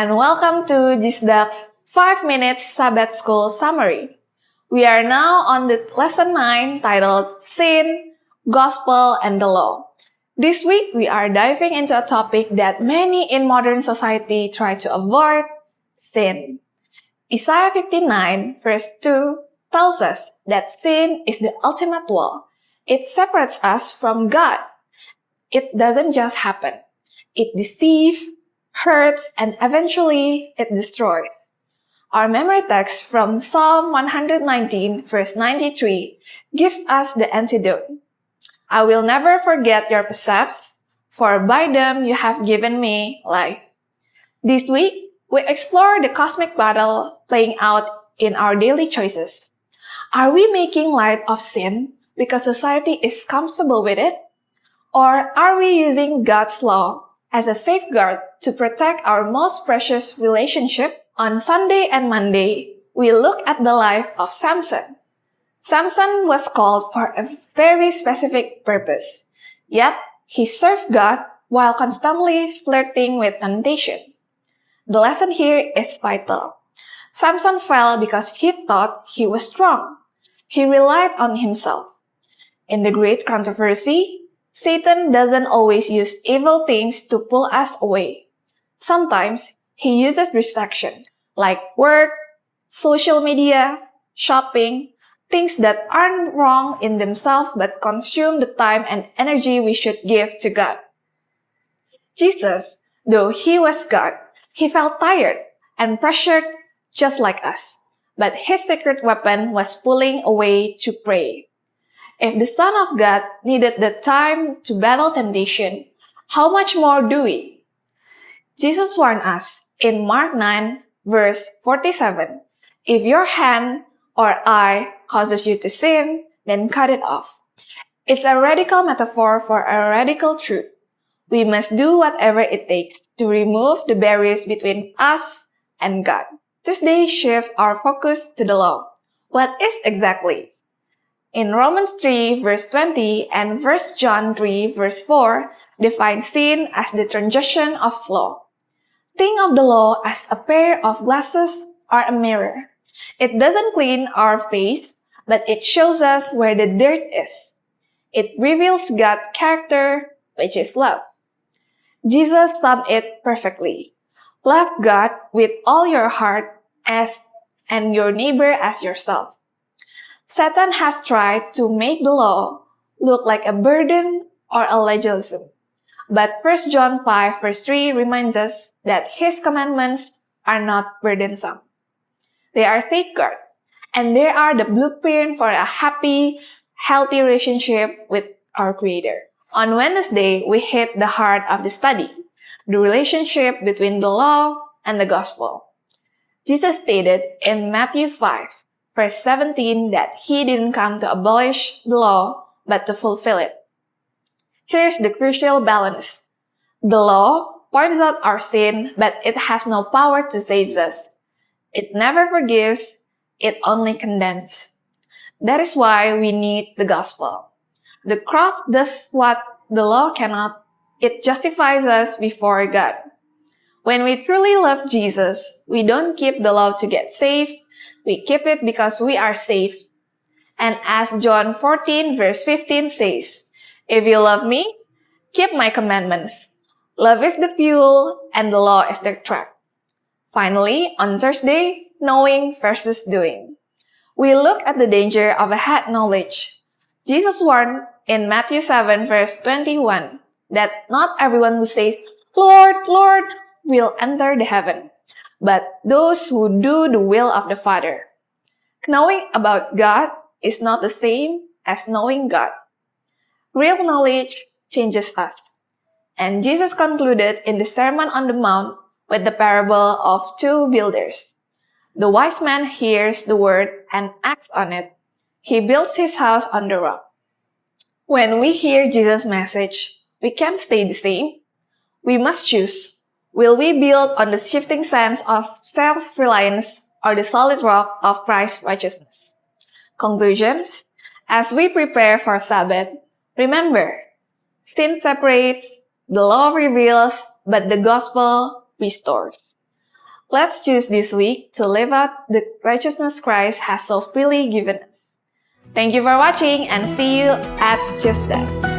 and welcome to JISDAC's 5-minute Sabbath School Summary. We are now on the lesson 9 titled Sin, Gospel, and the Law. This week we are diving into a topic that many in modern society try to avoid, sin. Isaiah 59 verse 2 tells us that sin is the ultimate wall. It separates us from God. It doesn't just happen. It deceives, hurts, and eventually it destroys. Our memory text from Psalm 119 verse 93 gives us the antidote. I will never forget your precepts, for by them you have given me life. This week, we explore the cosmic battle playing out in our daily choices. Are we making light of sin because society is comfortable with it? Or are we using God's law as a safeguard to protect our most precious relationship? On Sunday and Monday, we look at the life of Samson. Samson was called for a very specific purpose, yet he served God while constantly flirting with temptation. The lesson here is vital. Samson fell because he thought he was strong. He relied on himself. In the great controversy, Satan doesn't always use evil things to pull us away. Sometimes he uses distraction, like work, social media, shopping, things that aren't wrong in themselves but consume the time and energy we should give to God. Jesus, though he was God, he felt tired and pressured just like us, but his secret weapon was pulling away to pray. If the Son of God needed the time to battle temptation, how much more do we? Jesus warned us in Mark 9, verse 47, if your hand or eye causes you to sin, then cut it off. It's a radical metaphor for a radical truth. We must do whatever it takes to remove the barriers between us and God. Tuesday, shift our focus to the law. What is exactly? In Romans 3 verse 20 and 1 John 3 verse 4 define sin as the transgression of law. Think of the law as a pair of glasses or a mirror. It doesn't clean our face, but it shows us where the dirt is. It reveals God's character, which is love. Jesus summed it perfectly. Love God with all your heart and your neighbor as yourself. Satan has tried to make the law look like a burden or a legalism. But 1 John 5 verse 3 reminds us that his commandments are not burdensome. They are safeguard, and they are the blueprint for a happy, healthy relationship with our Creator. On Wednesday, we hit the heart of the study, the relationship between the law and the gospel. Jesus stated in Matthew 5 verse 17 that he didn't come to abolish the law, but to fulfill it. Here's the crucial balance. The law points out our sin, but it has no power to save us. It never forgives, it only condemns. That is why we need the gospel. The cross does what the law cannot. It justifies us before God. When we truly love Jesus, we don't keep the law to get saved. We keep it because we are saved. And as John 14 verse 15 says, if you love me, keep my commandments. Love is the fuel and the law is the track. Finally, on Thursday, knowing versus doing. We look at the danger of a head knowledge. Jesus warned in Matthew 7 verse 21 that not everyone who says, Lord, Lord, will enter the heaven, but those who do the will of the Father. Knowing about God is not the same as knowing God. Real knowledge changes us. And Jesus concluded in the Sermon on the Mount with the parable of two builders. The wise man hears the word and acts on it. He builds his house on the rock. When we hear Jesus' message, we can't stay the same. We must choose. Will we build on the shifting sands of self-reliance or the solid rock of Christ's righteousness? Conclusions. As we prepare for Sabbath, remember, sin separates, the law reveals, but the gospel restores. Let's choose this week to live out the righteousness Christ has so freely given us. Thank you for watching and see you at JISDAC.